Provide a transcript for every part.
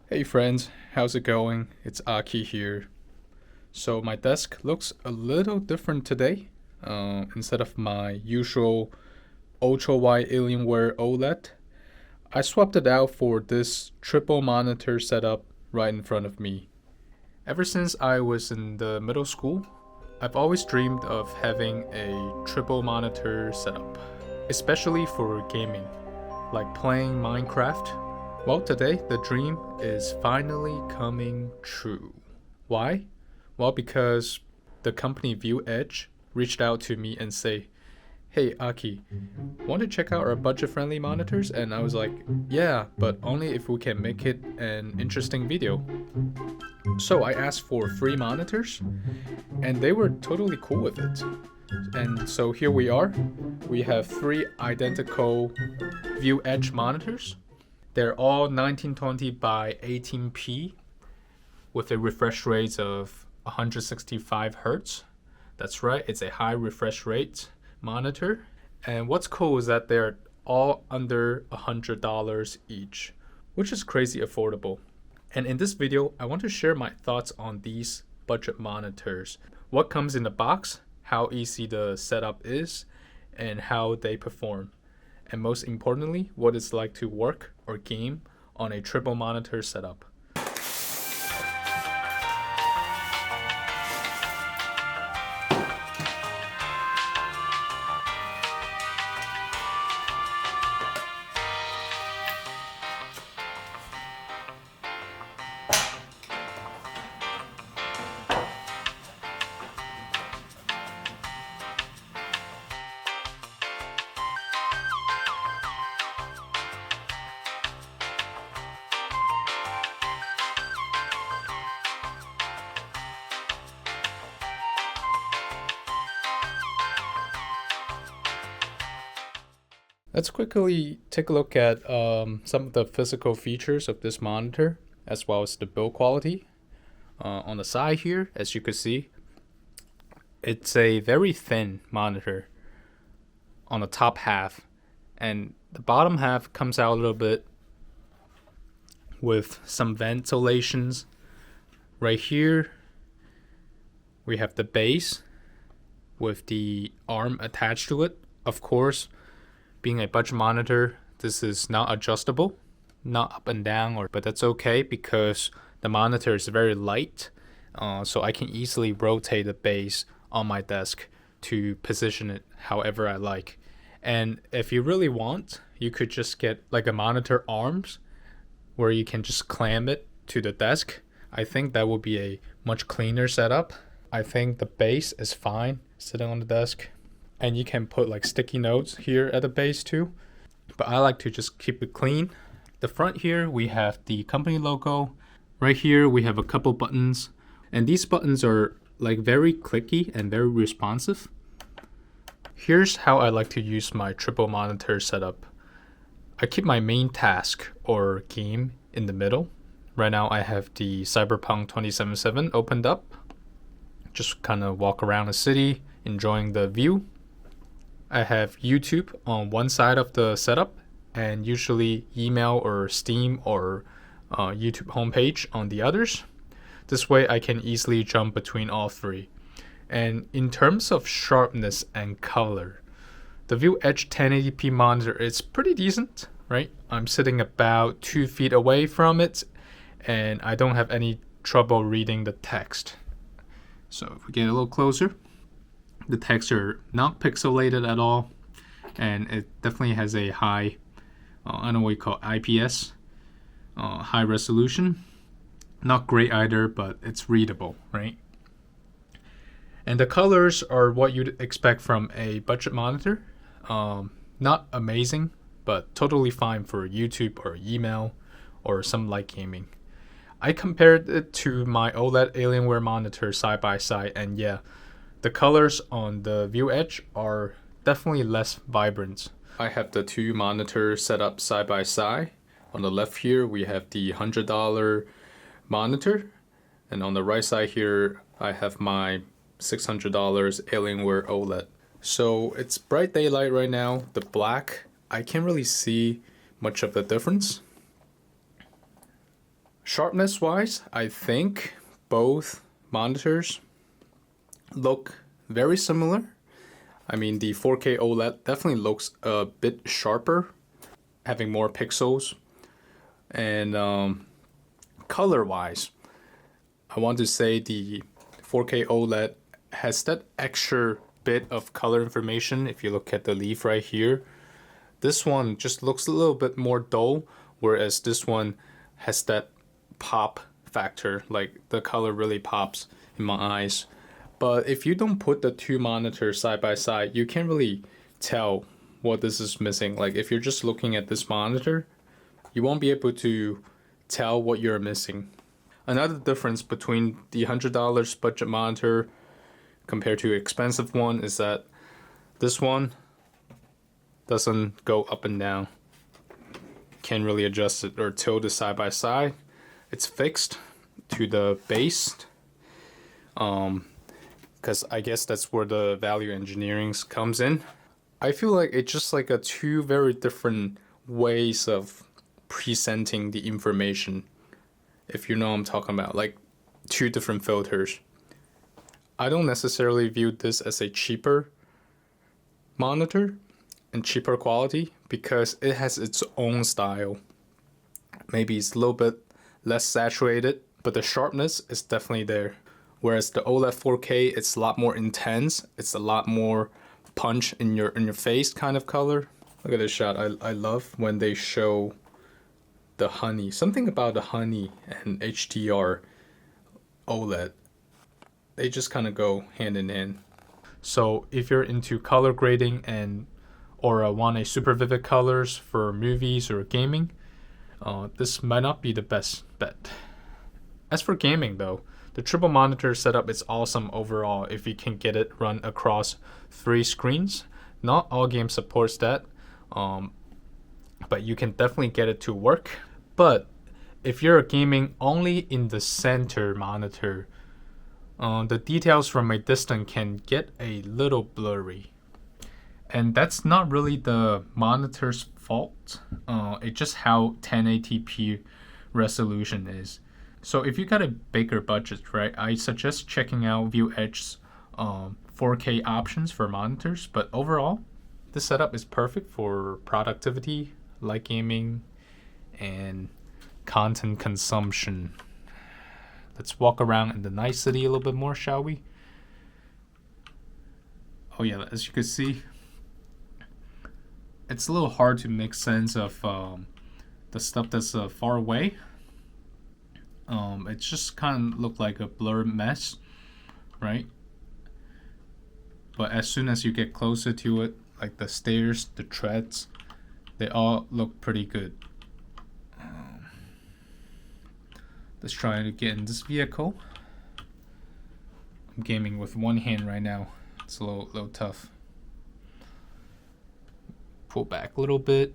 Hey friends, how's it going? It's Aki here. So my desk looks a little different today. Instead of my usual ultra wide Alienware OLED, I swapped it out for this triple monitor setup right in front of me. Ever since I was in the middle school, I've always dreamed of having a triple monitor setup, especially for gaming, like playing Minecraft. Well, today the dream is finally coming true. Why? Well, because the company Viewedge reached out to me and say, "Hey Aki, want to check out our budget-friendly monitors?" And I was like, "Yeah, but only if we can make it an interesting video." So I asked for free monitors, and they were totally cool with it. And so here we are. We have three identical Viewedge monitors. They're all 1920 by 18p with a refresh rate of 165 Hz. That's right, it's a high refresh rate monitor. And what's cool is that they're all under $100 each, which is crazy affordable. And in this video, I want to share my thoughts on these budget monitors. What comes in the box, how easy the setup is, and how they perform. And most importantly, what it's like to work or game on a triple monitor setup. Let's quickly take a look at some of the physical features of this monitor, as well as the build quality. On the side here, as you can see, it's a very thin monitor on the top half, and the bottom half comes out a little bit with some ventilations. Right here, we have the base with the arm attached to it. Of course, being a budget monitor, this is not adjustable, not up and down, but that's okay because the monitor is very light, so I can easily rotate the base on my desk to position it however I like. And if you really want, you could just get like a monitor arms where you can just clamp it to the desk. I think that would be a much cleaner setup. I think the base is fine sitting on the desk. And you can put like sticky notes here at the base too. But I like to just keep it clean. The front here, we have the company logo. Right here, we have a couple buttons. And these buttons are like very clicky and very responsive. Here's how I like to use my triple monitor setup. I keep my main task or game in the middle. Right now, I have the Cyberpunk 2077 opened up. Just kind of walk around the city, enjoying the view. I have YouTube on one side of the setup and usually email or Steam or YouTube homepage on the others. This way I can easily jump between all three. And in terms of sharpness and color, the Viewedge 1080p monitor is pretty decent, right? I'm sitting about 2 feet away from it and I don't have any trouble reading the text. So if we get a little closer, the text are not pixelated at all, and it definitely has a high, I don't know what you call it, IPS, high resolution. Not great either, but it's readable, right? And the colors are what you'd expect from a budget monitor. Not amazing, but totally fine for YouTube or email or some light gaming. I compared it to my OLED Alienware monitor side by side, and yeah, the colors on the Viewedge are definitely less vibrant. I have the two monitors set up side by side. On the left here, we have the $100 monitor. And on the right side here, I have my $600 Alienware OLED. So it's bright daylight right now. The black, I can't really see much of the difference. Sharpness wise, I think both monitors look very similar. I mean, the 4K OLED definitely looks a bit sharper, having more pixels. And color wise, I want to say the 4K OLED has that extra bit of color information. If you look at the leaf right here, this one just looks a little bit more dull, whereas this one has that pop factor, like the color really pops in my eyes. But if you don't put the two monitors side by side, you can't really tell what this is missing. Like if you're just looking at this monitor, you won't be able to tell what you're missing. Another difference between the $100 budget monitor compared to expensive one is that this one doesn't go up and down. Can't really adjust it or tilt it side by side. It's fixed to the base. Because I guess that's where the value engineering comes in. I feel like it's just like a two very different ways of presenting the information, if you know what I'm talking about, like two different filters. I don't necessarily view this as a cheaper monitor and cheaper quality because it has its own style. Maybe it's a little bit less saturated, but the sharpness is definitely there. Whereas the OLED 4K, it's a lot more intense. It's a lot more punch in your face kind of color. Look at this shot. I love when they show the honey. Something about the honey and HDR OLED. They just kind of go hand in hand. So if you're into color grading or want a super vivid colors for movies or gaming, this might not be the best bet. As for gaming though, the triple monitor setup is awesome overall if you can get it run across 3 screens. Not all games supports that, but you can definitely get it to work. But if you're gaming only in the center monitor, the details from a distance can get a little blurry. And that's not really the monitor's fault. It's just how 1080p resolution is. So if you got a bigger budget, right, I suggest checking out Viewedge's 4K options for monitors. But overall, this setup is perfect for productivity, light gaming, and content consumption. Let's walk around in the night city a little bit more, shall we? Oh yeah, as you can see, it's a little hard to make sense of the stuff that's far away. It just kind of look like a blurred mess, right? But as soon as you get closer to it, like the stairs, the treads, they all look pretty good. Let's try to get in this vehicle. I'm gaming with one hand right now. It's a little tough. Pull back a little bit.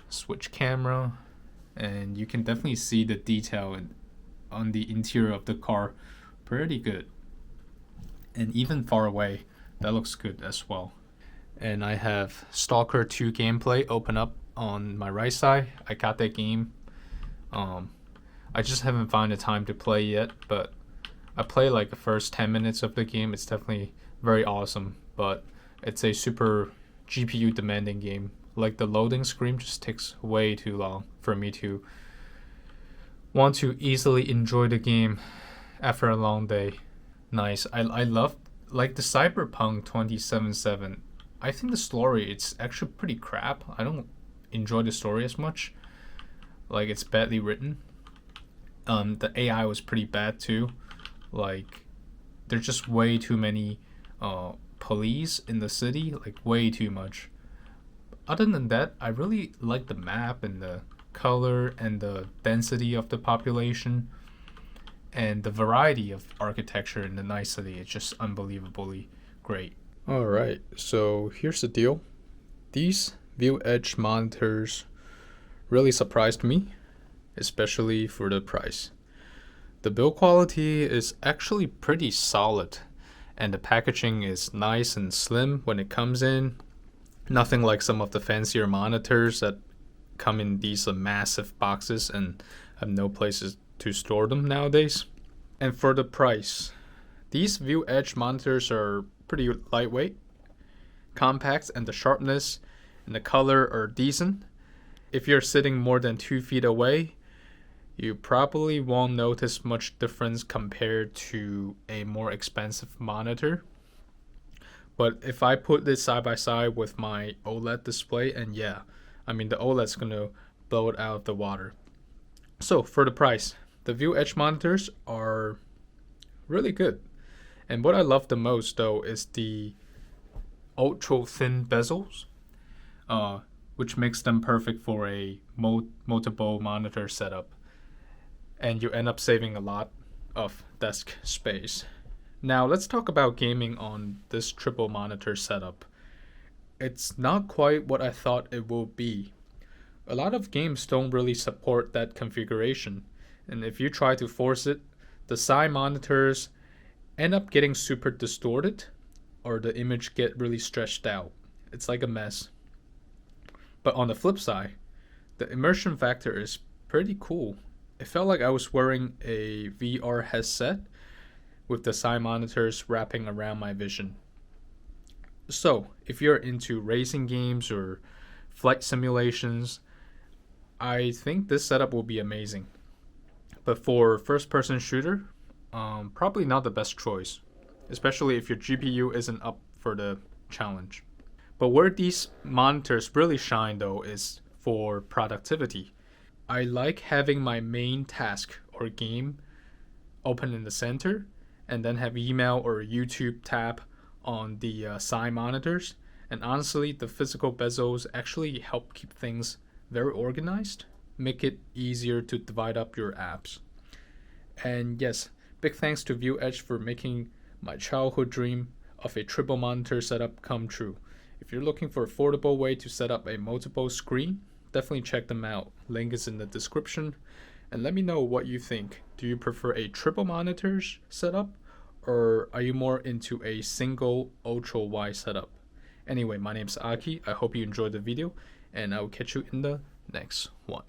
Switch camera. And you can definitely see the detail on the interior of the car pretty good. And even far away, that looks good as well. And I have Stalker 2 gameplay open up on my right side. I got that game. I just haven't found the time to play yet, but I played like the first 10 minutes of the game. It's definitely very awesome, but it's a super GPU demanding game. Like the loading screen just takes way too long for me to want to easily enjoy the game after a long day. Nice. I love like the Cyberpunk 2077. I think the story it's actually pretty crap. I don't enjoy the story as much. Like it's badly written. The AI was pretty bad too. Like there's just way too many police in the city, like way too much. Other than that, I really like the map and the color and the density of the population and the variety of architecture in the night city. It's just unbelievably great. All right, so here's the deal. These Viewedge monitors really surprised me, especially for the price. The build quality is actually pretty solid, and the packaging is nice and slim when it comes in. Nothing like some of the fancier monitors that come in these massive boxes and have no places to store them nowadays. And for the price, these Viewedge monitors are pretty lightweight, compact, and the sharpness and the color are decent. If you're sitting more than 2 feet away, you probably won't notice much difference compared to a more expensive monitor. But if I put this side by side with my OLED display, and yeah, I mean the OLED's gonna blow it out of the water. So for the price, the Viewedge monitors are really good. And what I love the most though is the ultra thin bezels, which makes them perfect for a multiple monitor setup. And you end up saving a lot of desk space. Now let's talk about gaming on this triple monitor setup. It's not quite what I thought it will be. A lot of games don't really support that configuration, and if you try to force it, the side monitors end up getting super distorted or the image get really stretched out. It's like a mess. But on the flip side, the immersion factor is pretty cool. It felt like I was wearing a VR headset with the side monitors wrapping around my vision. So, if you're into racing games or flight simulations, I think this setup will be amazing. But for first-person shooter, probably not the best choice, especially if your GPU isn't up for the challenge. But where these monitors really shine though is for productivity. I like having my main task or game open in the center and then have email or YouTube tab on the side monitors. And honestly, the physical bezels actually help keep things very organized, make it easier to divide up your apps. And yes, big thanks to Viewedge for making my childhood dream of a triple monitor setup come true. If you're looking for an affordable way to set up a multiple screen, definitely check them out. Link is in the description. And let me know what you think. Do you prefer a triple monitors setup, or are you more into a single ultra wide setup? Anyway, my name's Aki. I hope you enjoyed the video, and I will catch you in the next one.